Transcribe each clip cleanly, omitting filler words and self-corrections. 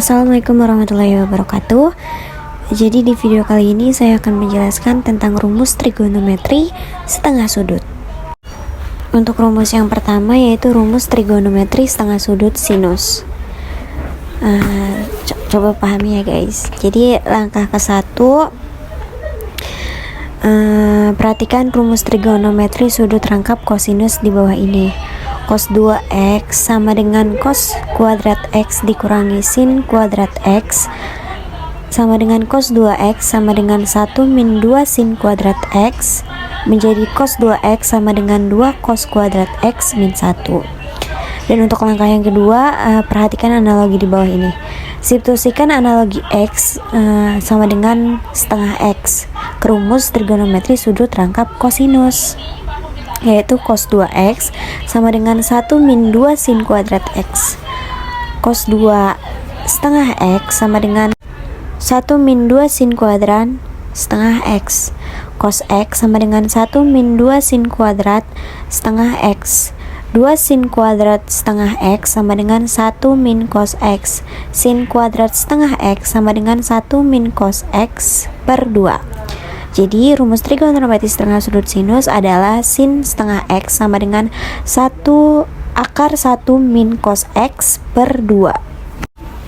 Assalamualaikum warahmatullahi wabarakatuh. Jadi di video kali ini saya akan menjelaskan tentang rumus trigonometri setengah sudut. Untuk rumus yang pertama yaitu rumus trigonometri setengah sudut sinus. Coba pahami ya guys. Jadi langkah ke satu, perhatikan rumus trigonometri sudut rangkap kosinus di bawah ini. Cos 2x sama dengan cos kuadrat x dikurangi sin kuadrat x sama dengan cos 2x sama dengan 1 min 2 sin kuadrat x menjadi cos 2x sama dengan 2 cos kuadrat x min 1. Dan untuk langkah yang kedua, perhatikan analogi di bawah ini. Substitusikan analogi x sama dengan setengah x ke rumus trigonometri sudut rangkap kosinus, yaitu cos 2x sama dengan 1 min 2 sin kuadrat x. Cos 2 setengah x sama dengan 1 min 2 sin kuadrat setengah x. Cos x sama dengan 1 min 2 sin kuadrat setengah x. 2 sin kuadrat setengah x sama dengan 1 min cos x. Sin kuadrat setengah x sama dengan 1 min cos x per 2. Jadi rumus trigonometri setengah sudut sinus adalah sin setengah x sama dengan 1 akar 1 min cos x per 2.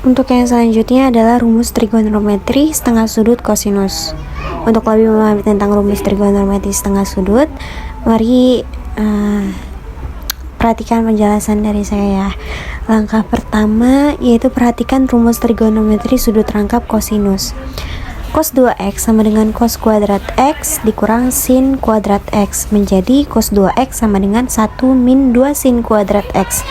Untuk yang selanjutnya adalah rumus trigonometri setengah sudut kosinus. Untuk lebih memahami tentang rumus trigonometri setengah sudut, mari perhatikan penjelasan dari saya ya. Langkah pertama yaitu perhatikan rumus trigonometri sudut rangkap kosinus. Cos 2x sama dengan cos kuadrat x dikurang sin kuadrat x menjadi cos 2x sama dengan 1 min 2 sin kuadrat x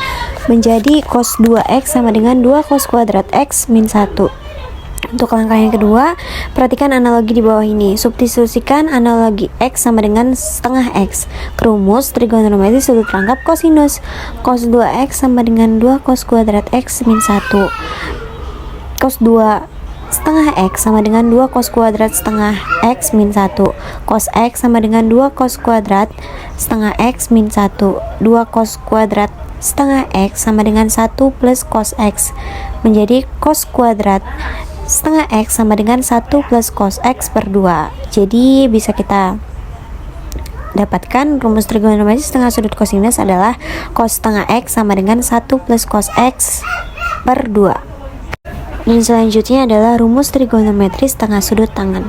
menjadi cos 2x sama dengan 2 cos kuadrat x min 1. Untuk langkah yang kedua, perhatikan analogi di bawah ini. Substitusikan analogi x sama dengan setengah x ke rumus trigonometri sudut rangkap kosinus. Cos 2x sama dengan 2 cos kuadrat x min 1. Cos 2 setengah x sama dengan 2 cos kuadrat setengah x min 1. Cos x sama dengan 2 cos kuadrat setengah x min 1. 2 cos kuadrat setengah x sama dengan 1 plus cos x menjadi cos kuadrat setengah x sama dengan 1 plus cos x per 2. Jadi bisa kita dapatkan rumus trigonometri setengah sudut kosinus adalah cos setengah x sama dengan 1 plus cos x per 2. Dan selanjutnya adalah rumus trigonometri setengah sudut tangan.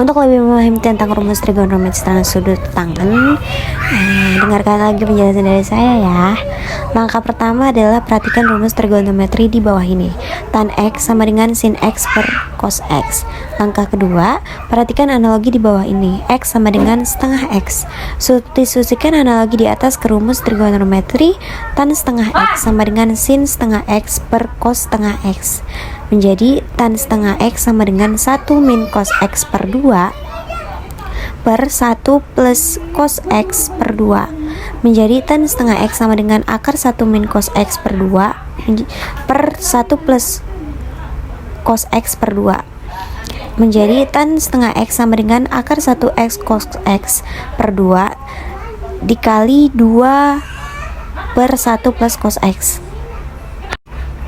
Untuk lebih memahami tentang rumus trigonometri setengah sudut tangan, dengarkan lagi penjelasan dari saya ya. Langkah pertama adalah perhatikan rumus trigonometri di bawah ini. Tan x sama dengan sin x per cos x. Langkah kedua, perhatikan analogi di bawah ini. X sama dengan setengah x. Substitusikan analogi di atas ke rumus trigonometri. Tan setengah x sama dengan sin setengah x per cos setengah x menjadi tan setengah x sama dengan 1 min cos x per 2 per 1 plus cos x per 2 menjadi tan setengah x sama dengan akar 1 min cos x per 2 per 1 plus cos x per 2 menjadi tan setengah x sama dengan akar 1x cos x per 2 dikali 2 per 1 plus cos x.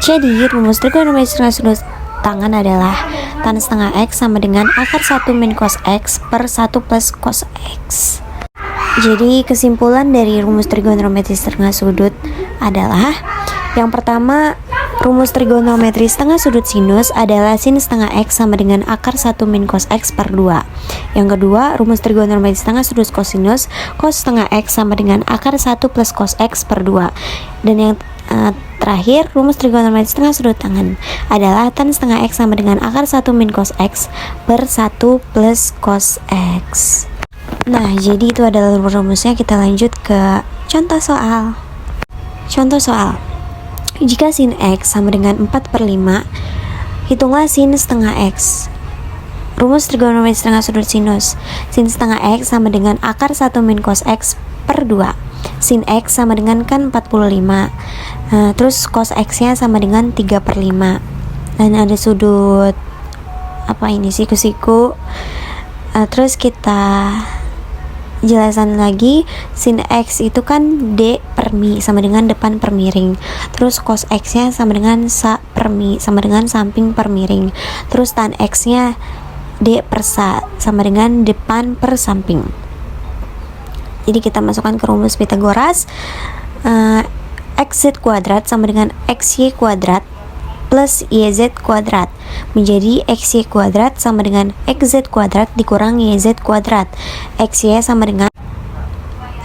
Jadi rumus trigonometri setengah sudut tangan adalah tan setengah x sama dengan akar 1 min cos x per 1 plus cos x. Jadi kesimpulan dari rumus trigonometri setengah sudut adalah yang pertama, rumus trigonometri setengah sudut sinus adalah sin setengah x sama dengan akar 1 min cos x per 2. Yang kedua, rumus trigonometri setengah sudut kosinus cos setengah x sama dengan akar 1 plus cos x per 2. Dan yang terakhir, rumus trigonometri setengah sudut tangan adalah tan setengah x sama dengan akar 1 min cos x per 1 plus cos x. Nah, jadi itu adalah rumusnya. Kita lanjut ke contoh soal. Contoh soal. Jika sin x sama dengan 4 per 5, hitunglah sin setengah x. Rumus trigonometri setengah sudut sinus. Sin setengah x sama dengan akar 1 min cos x per 2. Sin x sama dengan kan 45. Terus cos x nya sama dengan 3 per 5. Dan ada sudut Jelasan lagi, sin X itu kan D per mi sama dengan depan per miring. Terus cos X nya sama dengan sa per mi sama dengan samping per miring. Terus tan X nya D per sa sama dengan depan per samping. Jadi kita masukkan ke rumus Pythagoras. XZ kuadrat sama dengan XY kuadrat plus YZ kuadrat menjadi XY kuadrat sama dengan XZ kuadrat dikurang YZ kuadrat. XY sama dengan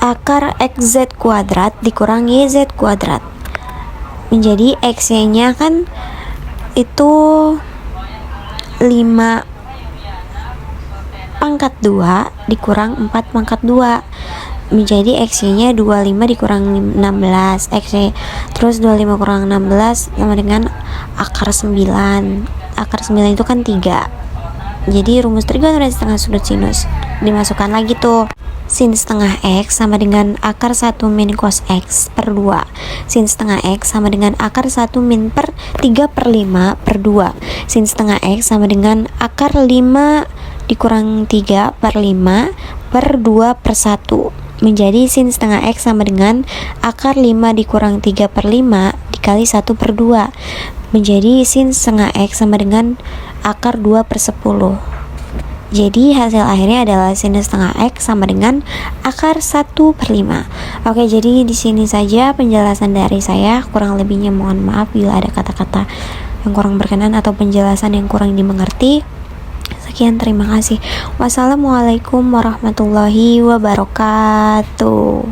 akar XZ kuadrat dikurang YZ kuadrat menjadi XY nya kan itu 5 pangkat 2 dikurang 4 pangkat 2 menjadi XY nya 25 dikurang 16 XY. Terus 25 kurang 16 sama dengan akar 9. Akar 9 itu kan 3. Jadi rumus trigonometri setengah sudut sinus dimasukkan lagi tuh. Sin setengah X sama dengan akar 1 min cos X per 2. Sin setengah X sama dengan akar 1 min per 3 per 5 per 2. Sin setengah X sama dengan akar 5 dikurang 3 per 5 per 2 per 1 menjadi sin setengah X sama dengan akar 5 dikurang 3 per 5 dikali 1 per 2 menjadi sin setengah X sama dengan akar 2 per 10. Jadi hasil akhirnya adalah sin setengah X sama dengan akar 1 per 5. Oke, jadi di sini saja penjelasan dari saya. Kurang lebihnya mohon maaf bila ada kata-kata yang kurang berkenan atau penjelasan yang kurang dimengerti. Sekian, terima kasih. Wassalamualaikum warahmatullahi wabarakatuh.